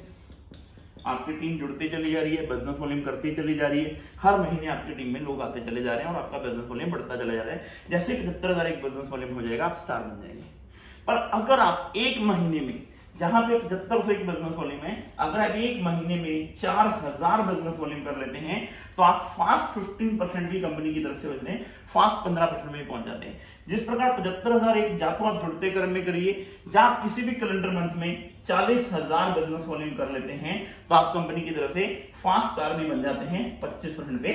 आपकी टीम जुड़ती चली जा रही है, बिजनेस वॉल्यूम करती चली जा रही है, हर महीने आपकी टीम में लोग आते चले जा रहे हैं और आपका बिजनेस वॉल्यूम बढ़ता चला जा रहा है। जैसे 75000 एक बिजनेस वॉल्यूम हो जाएगा, आप स्टार बन जाएंगे। पर अगर आप एक महीने में, जहां पे 7500 एक बिजनेस वॉल्यूम है, अगर आप एक महीने में 4000 बिजनेस वॉल्यूम कर लेते हैं तो आप फास्ट 15% की कंपनी की तरफ से बचते हैं, फास्ट 15% में पहुंच जाते हैं। जिस प्रकार 75000 एक जा तो आप जुड़ते क्रम में करिए, जहां आप किसी भी कैलेंडर मंथ में 40000 बिजनेस वॉल्यूम कर लेते हैं तो आप कंपनी की तरफ से फास्ट स्टार भी बन जाते हैं, 25% पे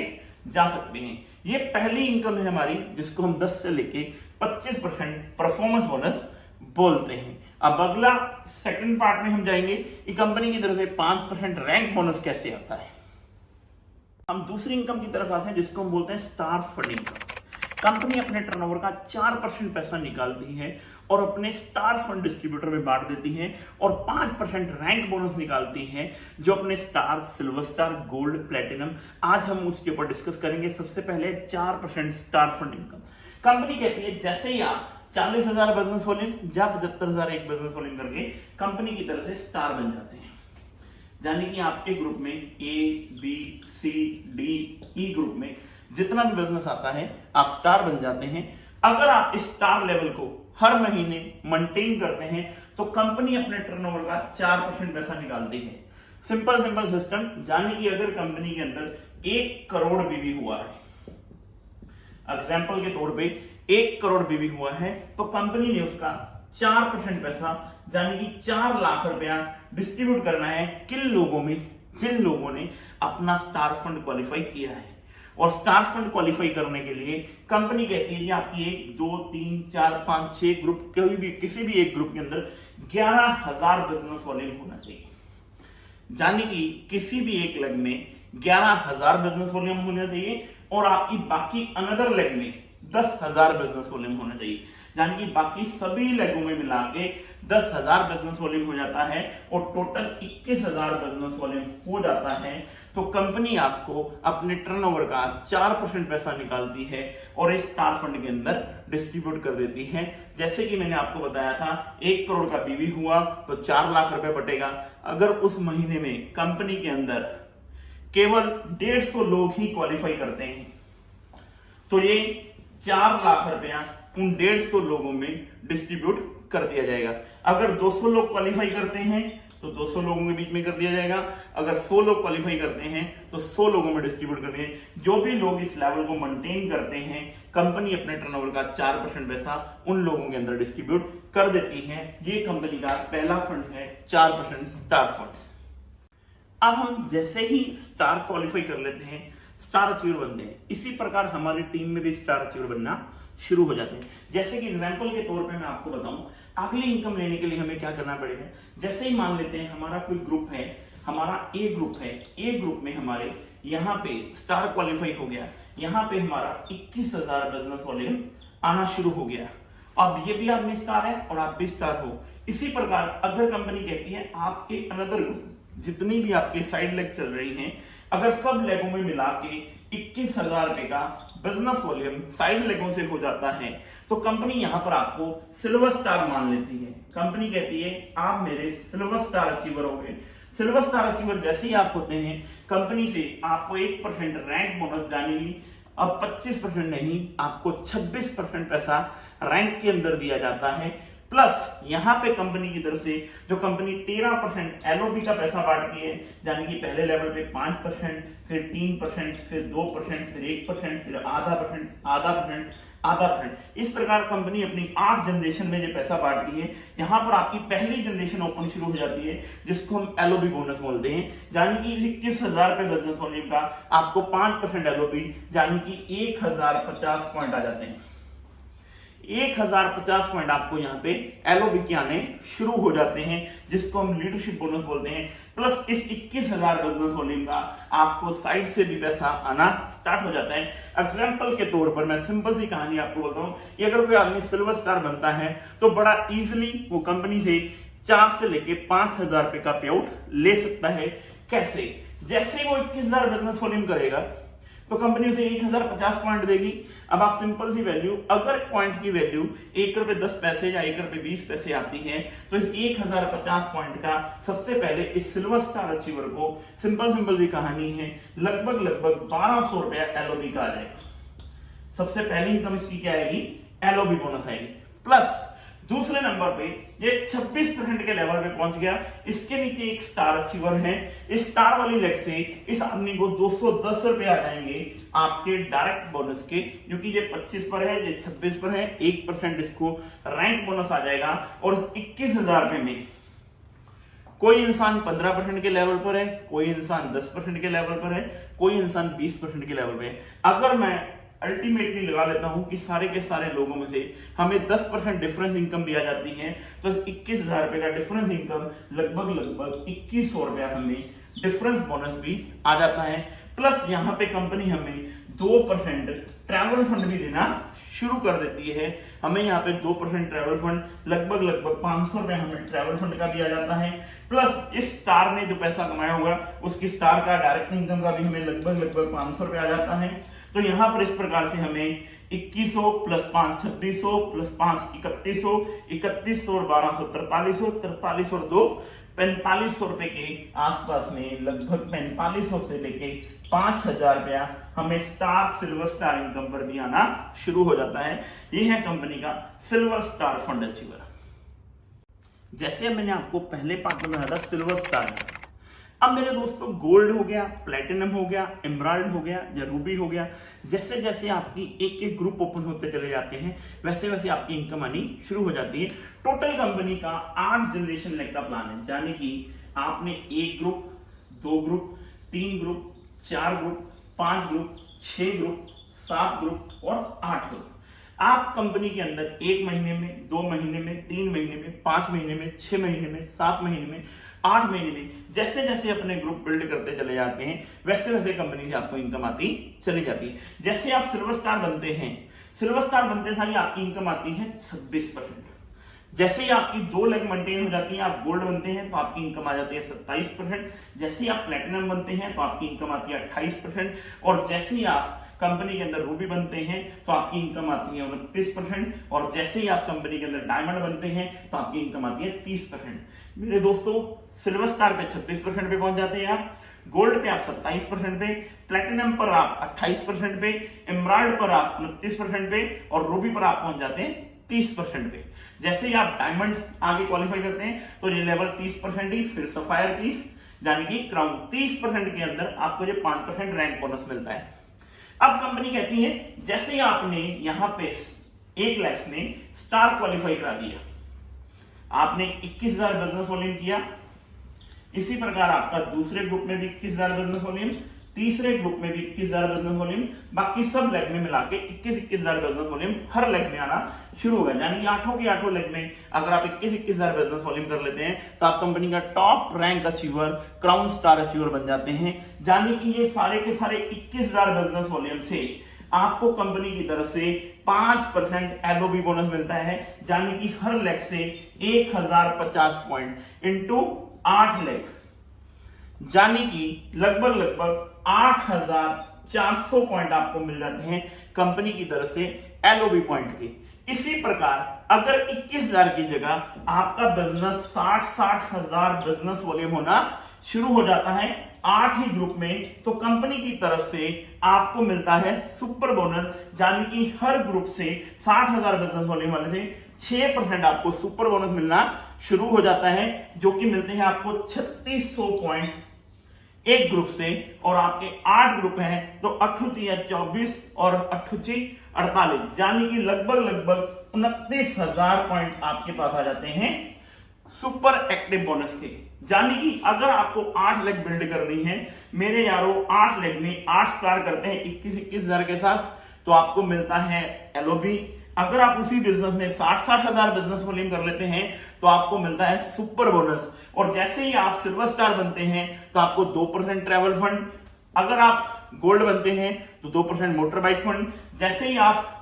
जा सकते हैं। ये पहली इनकम है हमारी, जिसको हम 10 से लेके 25% परफॉर्मेंस बोनस बोलते हैं। अब अगला सेकंड पार्ट में हम जाएंगे कि कंपनी की तरफ से 5% रैंक बोनस कैसे आता है। हम दूसरी इनकम की तरफ आते हैं, जिसको हम बोलते हैं स्टार फंड इनकम। कंपनी अपने टर्नओवर का 4% पैसा निकालती है और अपने स्टार फंड डिस्ट्रीब्यूटर में बांट देती है और 5% रैंक बोनस निकालती है, जो अपने star, silver star, gold, platinum, आज हम उसके ऊपर डिस्कस करेंगे। सबसे पहले 4% स्टार फंड इनकम। कंपनी कहती है जैसे ही आप 40000 बिजनेस वॉल्यूम या 75000 एक बिजनेस वॉल्यूम करके कंपनी की तरफ से स्टार बन जाते हैं, यानी कि आपके ग्रुप में ए, बी, सी, डी, ई ग्रुप में जितना भी बिजनेस आता है आप स्टार बन जाते हैं। अगर आप इस स्टार लेवल को हर महीने मेंटेन करते हैं तो कंपनी अपने टर्नओवर का 4% पैसा निकालती है। सिंपल सिस्टम, यानी कि अगर कंपनी के अंदर 1 करोड़ बीवी हुआ है, एग्जाम्पल के तौर पे 1 करोड़ बीवी हुआ है, तो कंपनी ने उसका 4% पैसा यानी कि 4 लाख रुपया डिस्ट्रीब्यूट करना है किन लोगों में, जिन लोगों ने अपना स्टार फंड क्वालिफाई किया है। और स्टार फंड क्वालिफाई करने के लिए कंपनी कहती है कि आपकी 1, 2, 3, 4, 5, 6 ग्रुप, कोई भी किसी भी एक ग्रुप के अंदर 11000 बिजनेस वॉल्यूम होना चाहिए, यानी कि किसी भी एक लेग में 11000 बिजनेस वॉल्यूम होना चाहिए और आपकी बाकी अनदर लेग में 10000 बिजनेस वॉल्यूम होना चाहिए, यानी कि बाकी सभी लेगों में मिला के 10000 बिजनेस वॉल्यूम हो जाता है और टोटल 21000 बिजनेस वॉल्यूम हो जाता है। तो कंपनी आपको अपने टर्नओवर का 4% पैसा निकालती है और इस स्टार फंड के अंदर डिस्ट्रीब्यूट कर देती है। जैसे कि मैंने आपको बताया था, 1 करोड़ का बीवी हुआ तो 4 लाख रुपए बटेगा। अगर उस महीने में कंपनी के अंदर केवल 150 लोग ही क्वालिफाई करते हैं तो ये 4 लाख रुपया उन 150 लोगों में डिस्ट्रीब्यूट कर दिया जाएगा। अगर 200 लोग क्वालिफाई करते हैं तो 200 लोगों के बीच में कर दिया जाएगा। अगर 100 लोग क्वालिफाई करते हैं तो 100 लोगों में डिस्ट्रीब्यूट कर दिए। जो भी लोग इस लेवल को मेंटेन करते हैं, कंपनी अपने टर्नओवर का 4% पैसा उन लोगों के अंदर डिस्ट्रीब्यूट कर देती है। ये कंपनी का पहला फंड है 4% स्टार फंड। अब हम जैसे ही स्टार क्वालिफाई कर लेते हैं, स्टार अचीवर बनते हैं, इसी प्रकार हमारी टीम में भी स्टार अचीवर बनना शुरू हो जाते हैं। जैसे कि एग्जांपल के तौर पे मैं आपको बताऊं, अगली इनकम लेने के लिए हमें क्या करना पड़ेगा। जैसे ही मान लेते हैं हमारा कोई ग्रुप है, हमारा ए ग्रुप है, ए ग्रुप में हमारे यहाँ पे स्टार क्वालिफाई हो गया, यहाँ पे हमारा 21000 बिजनेस वॉल्यूम आना शुरू हो गया। अब ये भी आदमी स्टार है और आप भी स्टार हो। इसी प्रकार अगर कंपनी कहती है आपके अनदर ग्रुप, जितनी भी आपके साइड लेग चल रही हैं, अगर सब लेगों में मिला के 21000 रुपए का बिजनेस वॉल्यूम साइड लेगों से हो जाता है तो कंपनी यहां पर आपको सिल्वर स्टार मान लेती है। कंपनी कहती है आप मेरे सिल्वर स्टार अचीवर हो गए। सिल्वर स्टार अचीवर जैसे ही आप होते हैं, कंपनी से आपको 1% रैंक बोनस जानेगी। अब 25% नहीं, आपको 26% पैसा रैंक के अंदर दिया जाता है। प्लस यहां पे कंपनी की तरफ से जो कंपनी 13% एलओबी का पैसा बांटती है, यानी कि पहले लेवल पे 5%, फिर 3%, फिर 2%, फिर 1%, फिर आधा परसेंट, इस प्रकार कंपनी अपनी 8 जनरेशन में जो पैसा बांटती है। यहां पर आपकी पहली जनरेशन ओपन शुरू हो जाती है, जिसको हम एलओबी बोनस बोलते हैं, यानी कि 21000 रुपए बिजनेस वॉल्यूम का आपको 5% एलओबी, यानी कि 1050 पॉइंट आ जाते हैं। 1050 पॉइंट आपको यहाँ पे एलओबी के आने शुरू हो जाते हैं, जिसको हम लीडरशिप बोनस बोलते हैं। प्लस इस 21000 बिजनेस वॉल्यूम का आपको साइड से भी पैसा आना स्टार्ट हो जाता है। एग्जाम्पल के तौर पर मैं सिंपल सी कहानी आपको बोलता हूँ, कि अगर कोई आदमी सिल्वर स्टार बनता है तो बड़ा इजिली वो कंपनी से 4 से लेके 5000 रुपए का पे आउट ले सकता है। कैसे? जैसे ही वो 21,000 बिजनेस वॉल्यूम करेगा तो कंपनी उसे 1,050 पॉइंट देगी। अब आप सिंपल सी वैल्यू, अगर पॉइंट की वैल्यू 1 रुपए 10 पैसे या 1 रुपए 20 पैसे आती है तो इस 1,050 पॉइंट का सबसे पहले इस सिल्वर स्टार अचीवर को सिंपल सी कहानी है, लगभग 1200 रुपया एलओबी का आ जाएगा। सबसे पहली इनकम इसकी क्या आएगी? एलओबी बोनस आएगी। प्लस दूसरे नंबर पे ये 26% के लेवल पे पहुंच गया। इसके नीचे एक स्टार अचीवर है, इस स्टार वाली लेग से इस आदमी को 210 रुपए आ जाएंगे आपके डायरेक्ट बोनस के, क्योंकि ये 25 पर है, ये 26 पर है, 1% इसको रैंक बोनस आ जाएगा। और 21,000 रुपए में कोई इंसान 15% के लेवल पर है, कोई इंसान 10% के लेवल पर है, कोई इंसान 20% के लेवल पे है। अगर मैं अल्टीमेटली लगा लेता हूं कि सारे के सारे लोगों में से हमें 10% डिफरेंस इनकम दिया जाती है, तो 21,000 रुपए का डिफरेंस इनकम लगभग 2100 रुपया हमें डिफरेंस बोनस भी आ जाता है। प्लस यहाँ पे कंपनी हमें 2% ट्रैवल फंड भी देना शुरू कर देती है। हमें यहाँ पे 2% ट्रैवल फंड लगभग 500 रुपए हमें ट्रैवल फंड का दिया जाता है। प्लस इस स्टार ने जो पैसा कमाया होगा उसकी स्टार का डायरेक्ट इनकम का भी हमें लगभग 500 रुपए आ जाता है। तो यहां पर इस प्रकार से हमें 2100 प्लस 5 2600 प्लस 5 3100, 3100 और 1200 4300, 4300 और 2 4500 रुपए के आसपास में लगभग 4500 से लेके 5000 रुपया हमें स्टार सिल्वर स्टार इनकम पर भी आना शुरू हो जाता है। यह है कंपनी का सिल्वर स्टार फंड अचीवर। जैसे मैंने आपको पहले पार्ट में बताया था सिल्वर स्टार, अब मेरे दोस्तों गोल्ड हो गया, प्लेटिनम हो गया, एमराल्ड हो गया या रूबी हो गया, जैसे जैसे आपकी एक एक ग्रुप ओपन होते चले जाते हैं वैसे वैसे आपकी इनकम आनी शुरू हो जाती है। टोटल कंपनी का 8 जनरेशन लेग का प्लान है, यानी कि आपने 1 group, 2 group, 3 group, 4 group, 5 group, 6 group, 7 group और 8 ग्रुप। आप कंपनी के अंदर 1 महीने में, 2 महीने में, 3 महीने में, 5 महीने में, 6 महीने में, 7 महीने में, 8 महीने में जैसे जैसे अपने ग्रुप बिल्ड करते चले जाते हैं वैसे वैसे कंपनी से आपको इनकम आती चली जाती है। जैसे आप सिल्वर स्टार बनते हैं, सिल्वर स्टार बनते सारी आपकी इनकम आती है 26%। जैसे ही आपकी 2 लेग मेंटेन हो जाती है, आप गोल्ड बनते हैं तो आपकी इनकम आ जाती है 27%। जैसे ही आप प्लेटिनम बनते हैं तो आपकी इनकम आती है 28%। और जैसे ही आप कंपनी के अंदर रूबी बनते हैं तो आपकी इनकम आती है 29%। और जैसे ही आप कंपनी के अंदर डायमंड बनते हैं तो आपकी इनकम आती है 30%। मेरे दोस्तों सिल्वर स्टार पे 36% पे पहुंच जाते हैं आप, गोल्ड पे आप 27% पे, प्लेटिनम पर आप 28% पे, एमराल्ड पर आप 29% पे और रूबी पर आप पहुंच जाते हैं 30% पे। जैसे ही आप डायमंड आगे क्वालिफाई करते हैं तो ये लेवल 30% ही, फिर सफायर 30, यानी कि क्राउन 30% के अंदर आपको ये 5% रैंक बोनस मिलता है। अब कंपनी कहती है जैसे ही आपने यहां पे 1 लाख में स्टार क्वालिफाई करा दिया, आपने 21,000 बिजनेस वॉल्यूम किया, इसी प्रकार आपका दूसरे ग्रुप में भी 21,000 बिजनेस वॉल्यूम, तीसरे ग्रुप में भी 21,000 बिजनेस वॉल्यूम, बाकी सब लेग में मिला के 21,000 बिजनेस वॉल्यूम हर लेग में आना शुरू होगा। यानी कि 8 के 8 लेग में अगर आप 21,000 बिजनेस वॉल्यूम कर लेते हैं तो आप कंपनी का top rank achiever, crown star achiever बन जाते हैं। यानी कि ये सारे के सारे 21,000 बिजनेस वॉल्यूम से आपको कंपनी की तरफ से 5% एलओबी बोनस मिलता है, यानी कि हर लेग से 1050 पॉइंट इंटू 8 लेग, यानी कि लगभग 8,400 पॉइंट आपको मिल जाते हैं कंपनी की तरफ से एलओबी पॉइंट के। इसी प्रकार अगर 21,000 की जगह आपका बिजनेस 60,000 बिजनेस वॉल्यूम होना शुरू हो जाता है 8 ही ग्रुप में, तो कंपनी की तरफ से आपको मिलता है सुपर बोनस, यानी कि हर ग्रुप से 60,000 बिजनेस वॉल्यूम वाले से 6% आपको सुपर बोनस मिलना शुरू हो जाता है, जो कि मिलते हैं आपको 3600 पॉइंट एक ग्रुप से। और आपके 8 ग्रुप हैं तो 8 या 24 और 8 48, यानी कि लगभग 29,000 पॉइंट आपके पास आ जाते हैं सुपर एक्टिव बोनस के। यानी कि अगर आपको 8 लेग बिल्ड करनी है मेरे यारों, 8 लेग में 8 स्टार करते हैं 21,000 के साथ तो आपको मिलता है एलओबी। अगर आप उसी बिजनेस में 60,000 बिजनेस वॉल्यूम कर लेते हैं तो आपको मिलता है सुपर बोनस। और जैसे ही आप सिल्वर स्टार बनते हैं तो आपको 2% ट्रैवल फंड, अगर आप गोल्ड बनते हैं तो 2% मोटर बाइक फंड, जैसे ही आप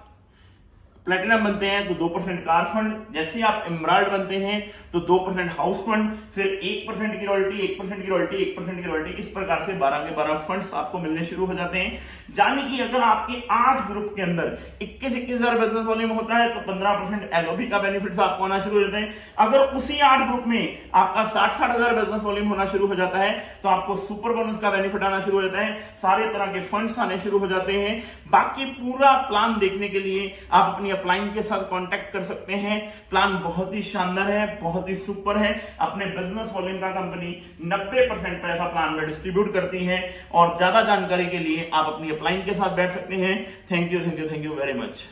प्लेटिनम बनते हैं तो 2% कार फंड, जैसे आप एमराल्ड बनते हैं तो 2% हाउस फंड, फिर 1% की रॉयल्टी, 1% की रॉयल्टी, 1% की रॉयल्टी, इस प्रकार से 12 के 12 फंड्स आपको मिलने शुरू हो जाते हैं। जाने कि अगर आपके 8 ग्रुप के अंदर 21,000 बिजनेस वॉल्यूम होता है तो 15% एलओबी का बेनिफिट्स आपको आना शुरू हो जाते हैं। अगर उसी 8 ग्रुप में आपका 60,000 बिजनेस वॉल्यूम होना शुरू हो जाता है तो आपको सुपर बोनस का बेनिफिट आना शुरू हो जाता है, सारे तरह के फंड्स आने शुरू हो जाते हैं। बाकी पूरा प्लान देखने के लिए आप अपनी अपलाइन के साथ कांटेक्ट कर सकते हैं। प्लान बहुत ही शानदार है, बहुत ही सुपर है। अपने बिजनेस वॉल्यूम का कंपनी 90% पैसा प्लान में डिस्ट्रीब्यूट करती है और ज्यादा जानकारी के लिए आप अपनी अपलाइन के साथ बैठ सकते हैं। Thank you very much.